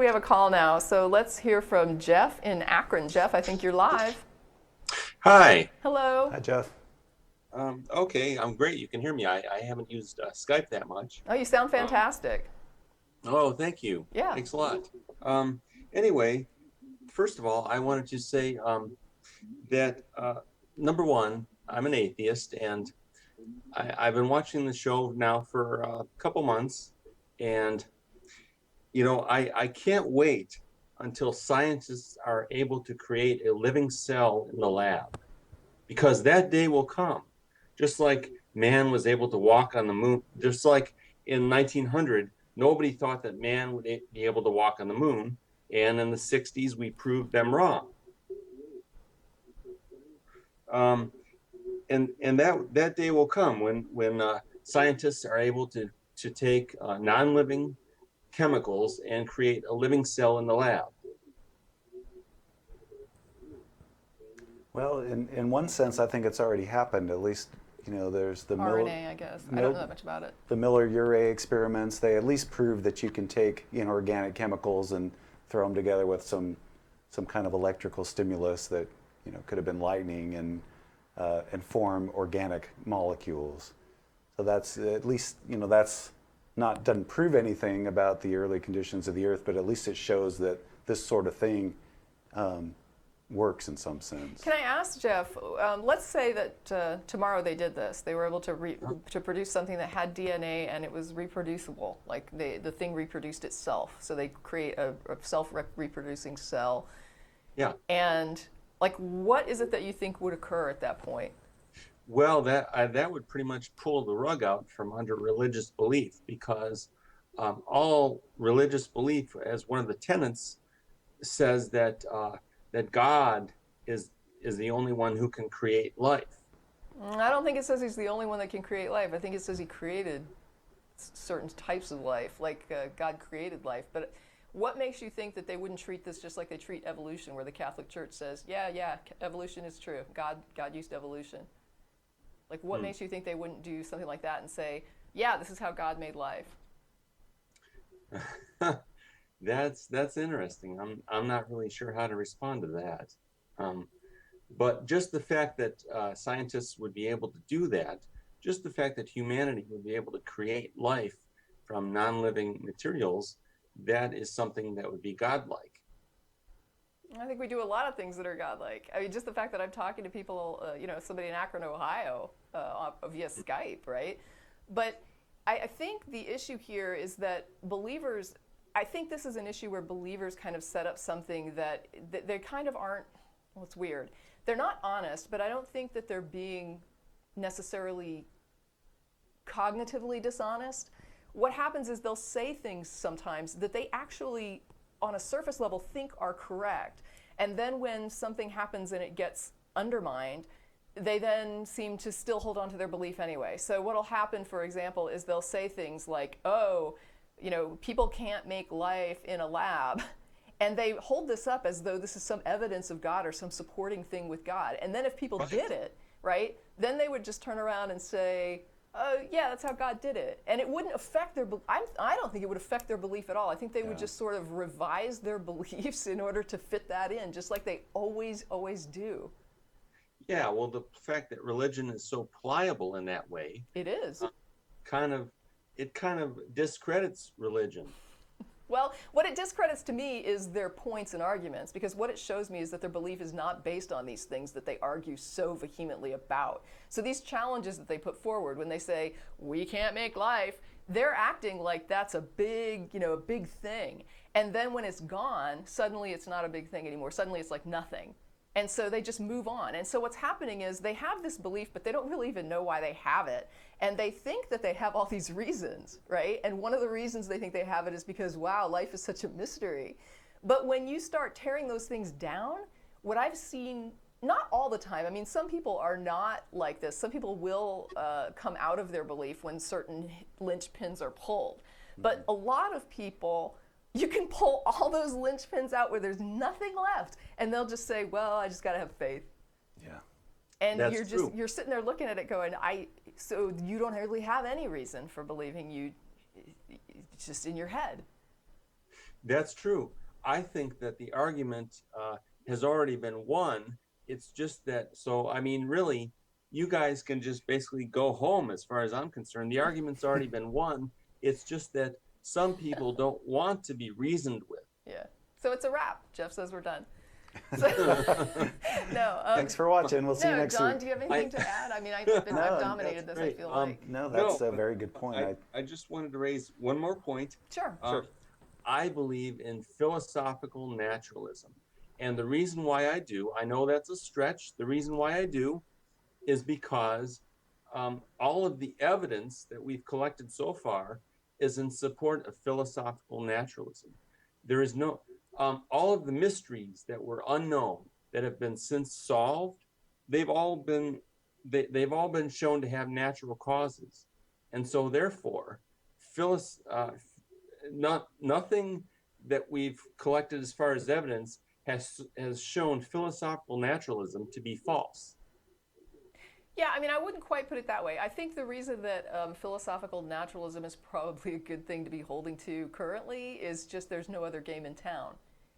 We have a call now, so let's hear from Jeff in Akron. Jeff, I think you're live. Hi. Hello. Hi, Jeff. Okay, I'm great. You can hear me. I haven't used Skype that much. Oh, you sound Um, fantastic. oh, thank you. Yeah. Thanks a lot. Anyway, first of all, I wanted to say that number one, I'm an atheist, and I've been watching the show now for a couple months, and I can't wait until scientists are able to create a living cell in the lab, because that day will come. Just like man was able to walk on the moon, just like in 1900, nobody thought that man would be able to walk on the moon. And in the 60s, we proved them wrong. Um, and that day will come when scientists are able to take non-living chemicals and create a living cell in the lab. Well, in one sense, I think it's already happened. At least, there's RNA, I guess. I don't know that much about it. The Miller-Urey experiments. They at least prove that you can take organic chemicals and throw them together with some kind of electrical stimulus that could have been lightning and form organic molecules. So that's at least that's not doesn't prove anything about the early conditions of the Earth, but at least it shows that this sort of thing works in some sense. Can I ask Jeff? Let's say that tomorrow they did this. They were able to produce something that had DNA and it was reproducible. Like the thing reproduced itself. So they create a self-reproducing cell. Yeah. And like, what is it that you think would occur at that point? Well, that would pretty much pull the rug out from under religious belief, because all religious belief, as one of the tenets, says that God is the only one who can create life. I don't think it says he's the only one that can create life. I think it says he created certain types of life, like God created life. But what makes you think that they wouldn't treat this just like they treat evolution, where the Catholic Church says, yeah, evolution is true. God used evolution. Like, what makes you think they wouldn't do something like that and say, yeah, this is how God made life? That's interesting. I'm not really sure how to respond to that. But just the fact that scientists would be able to do that, just the fact that humanity would be able to create life from non-living materials, that is something that would be godlike. I think we do a lot of things that are godlike. I mean, just the fact that I'm talking to people, somebody in Akron, Ohio, via Skype, right? But I think the issue here is that believers, I think this is an issue where believers kind of set up something that they kind of aren't, well, it's weird. They're not honest, but I don't think that they're being necessarily cognitively dishonest. What happens is they'll say things sometimes that they actually, on a surface level, think are correct. And then when something happens and it gets undermined, they then seem to still hold on to their belief anyway. So what'll happen, for example, is they'll say things like, oh, people can't make life in a lab. And they hold this up as though this is some evidence of God or some supporting thing with God. And then if people did it, right, then they would just turn around and say, oh, yeah, that's how God did it. And it wouldn't affect their I don't think it would affect their belief at all. I think they would just sort of revise their beliefs in order to fit that in, just like they always do. Yeah, well, the fact that religion is so pliable in that way, It is. it kind of discredits religion. Well, what it discredits to me is their points and arguments, because what it shows me is that their belief is not based on these things that they argue so vehemently about. So these challenges that they put forward when they say, we can't make life, they're acting like that's a big thing. And then when it's gone, suddenly it's not a big thing anymore. Suddenly it's like nothing. And so they just move on. And so what's happening is they have this belief, but they don't really even know why they have it. And they think that they have all these reasons, right? And one of the reasons they think they have it is because, wow, life is such a mystery. But when you start tearing those things down, what I've seen, not all the time, I mean, some people are not like this. Some people will come out of their belief when certain linchpins are pulled. But a lot of people, you can pull all those linchpins out where there's nothing left, and they'll just say, well, I just got to have faith. Yeah. And That's true. you're sitting there looking at it going, so you don't really have any reason for believing, it's just in your head. That's true. I think that the argument has already been won. It's just that, so, I mean, really, you guys can just basically go home as far as I'm concerned. The argument's already been won. It's just that some people don't want to be reasoned with. Yeah. So it's a wrap. Jeff says we're done. So, no. Thanks for watching. We'll see you No, next John, week. do you have anything to add? I mean, I've dominated this, great. I feel like. No, that's No, a very good point. I just wanted to raise one more point. Sure. I believe in philosophical naturalism. And the reason why I do, I know that's a stretch. The reason why I do is because all of the evidence that we've collected so far is in support of philosophical naturalism. There is no, all of the mysteries that were unknown that have been since solved, they've all been shown to have natural causes. And so therefore, nothing that we've collected as far as evidence has shown philosophical naturalism to be false. Yeah, I mean, I wouldn't quite put it that way. I think the reason that philosophical naturalism is probably a good thing to be holding to currently is just there's no other game in town.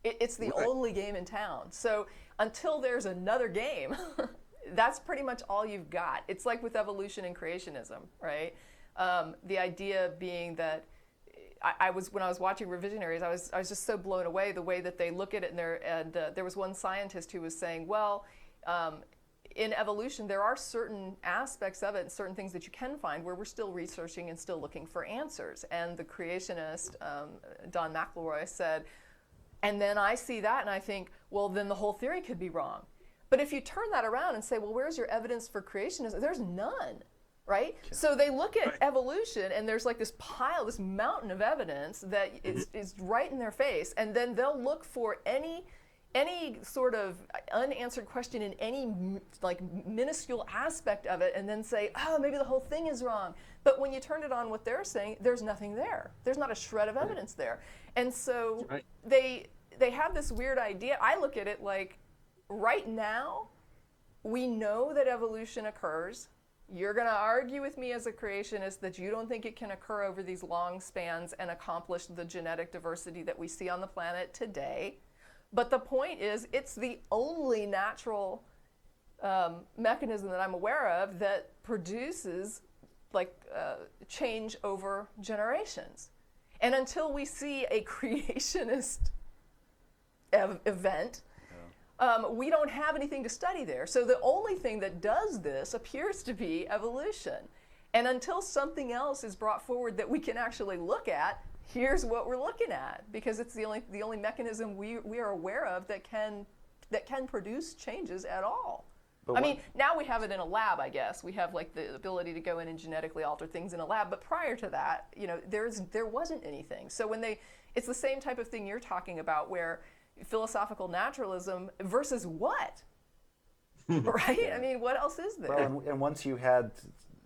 It's the Right. only game in town. So until there's another game, that's pretty much all you've got. It's like with evolution and creationism, right? The idea being that when I was watching Revisionaries, I was just so blown away the way that they look at it, and there was one scientist who was saying, well, in evolution, there are certain aspects of it and certain things that you can find where we're still researching and still looking for answers. And the creationist, Don McElroy, said, and then I see that and I think, well, then the whole theory could be wrong. But if you turn that around and say, well, where's your evidence for creationism? There's none, right? Yeah. So they look at evolution and there's like this pile, this mountain of evidence that is right in their face. And then they'll look for any sort of unanswered question in any like minuscule aspect of it and then say, oh, maybe the whole thing is wrong. But when you turn it on what they're saying, there's nothing there. There's not a shred of evidence there. And so they have this weird idea. I look at it like right now, we know that evolution occurs. You're going to argue with me as a creationist that you don't think it can occur over these long spans and accomplish the genetic diversity that we see on the planet today. But the point is, it's the only natural mechanism that I'm aware of that produces change over generations. And until we see a creationist event, we don't have anything to study there. So the only thing that does this appears to be evolution. And until something else is brought forward that we can actually look at, here's what we're looking at, because it's the only mechanism we are aware of that can produce changes at all. I mean, now we have it in a lab, I guess. We have like the ability to go in and genetically alter things in a lab, but prior to that, there wasn't anything. So it's the same type of thing you're talking about, where philosophical naturalism versus what? Right? Yeah. I mean, what else is there? Well, and once you had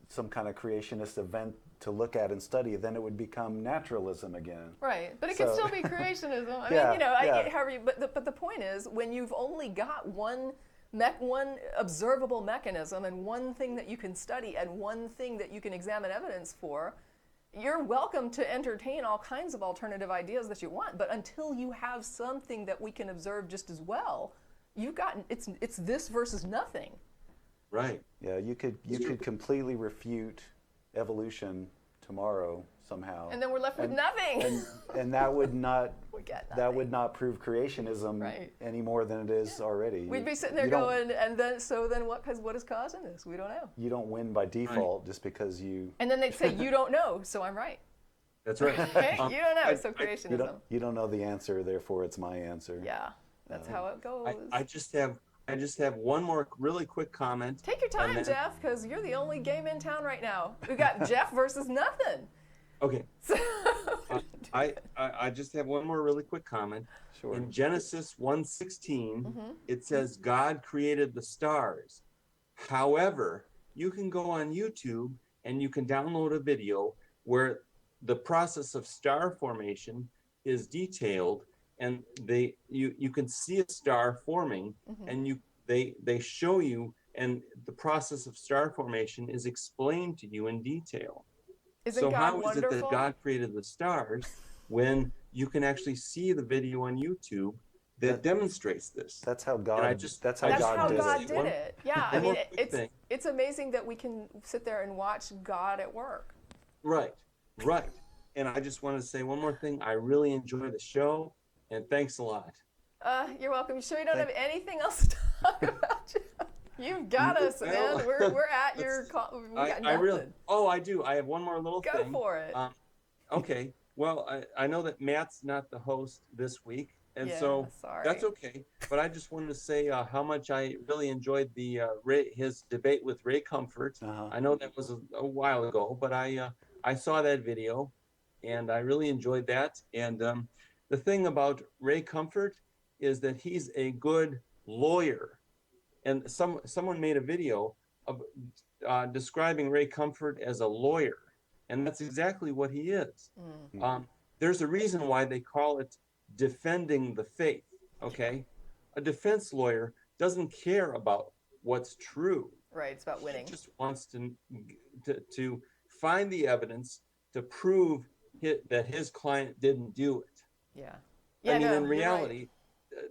some kind of creationist event to look at and study, then it would become naturalism again. Right, but it could still be creationism. I Yeah, mean, yeah. however but the point is, when you've only got one observable mechanism and one thing that you can study and one thing that you can examine evidence for, you're welcome to entertain all kinds of alternative ideas that you want. But until you have something that we can observe just as well, it's this versus nothing. Right. Yeah, you could completely refute evolution tomorrow somehow. And then we're left with nothing. And that would not that would not prove creationism any more than it is already. We'd be sitting there going, and then what is causing this? We don't know. You don't win by default just because you. And then they'd say, you don't know, so I'm right. That's right. Okay? You don't know, so creationism. You don't know the answer, therefore it's my answer. Yeah, that's how it goes. I just have one more really quick comment. Take your time, Jeff, because you're the only game in town right now. We got Jeff versus nothing. Okay. I just have one more really quick comment. Sure. In Genesis 1:16, it says God created the stars. However, you can go on YouTube and you can download a video where the process of star formation is detailed, and you can see a star forming, and they show you, and the process of star formation is explained to you in detail. Isn't so God how wonderful? is it that God created the stars, when you can actually see the video on YouTube that demonstrates this. That's how God. And I just- that's how That's God how did God it. did One- it. Yeah, I one mean, more quick thing. it's amazing that we can sit there and watch God at work. Right, right. And I just want to say one more thing. I really enjoy the show, and thanks a lot. You're welcome. You sure you don't have anything else to talk about? You've got us, Well, man. We're at your call. We got I really. nothing. Oh, I do. I have one more little Go thing. for it. Okay. Well, I know that Matt's not the host this week, and Yeah, so sorry. that's okay. But I just wanted to say how much I really enjoyed the his debate with Ray Comfort. Uh-huh. I know that was a while ago, but I saw that video, and I really enjoyed that. And the thing about Ray Comfort is that he's a good lawyer. And someone made a video of describing Ray Comfort as a lawyer, and that's exactly what he is. There's a reason why they call it defending the faith. Okay, a defense lawyer doesn't care about what's true. Right, it's about winning. He just wants to find the evidence to prove that his client didn't do it. Yeah. I mean, no, in you're reality,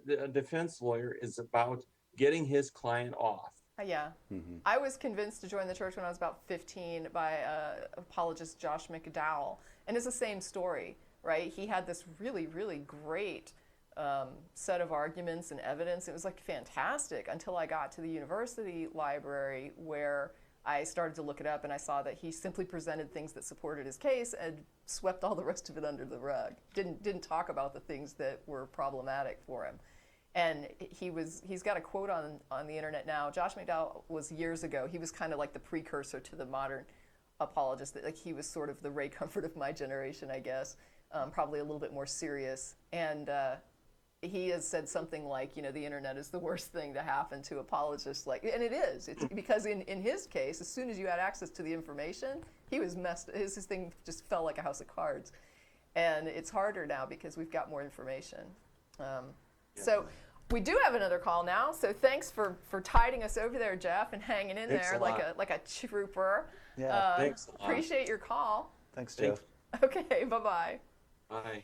a defense lawyer is about getting his client off. Yeah. I was convinced to join the church when I was about 15 by apologist Josh McDowell. And it's the same story, right? He had this really, really great set of arguments and evidence. It was like fantastic until I got to the university library where I started to look it up and I saw that he simply presented things that supported his case and swept all the rest of it under the rug. Didn't talk about the things that were problematic for him. And he's got a quote on the internet now. Josh McDowell was years ago. He was kind of like the precursor to the modern apologist. Like he was sort of the Ray Comfort of my generation, I guess. Probably a little bit more serious. And he has said something like, the internet is the worst thing to happen to apologists. And it is. It's because in his case, as soon as you had access to the information, he was messed. His thing just fell like a house of cards. And it's harder now because we've got more information. So we do have another call now. So thanks for tiding us over there, Jeff, and hanging in Thanks there a like lot. a trooper. Yeah. Thanks a lot. Appreciate your call. Thanks, Thank Jeff. Okay, bye-bye. Bye.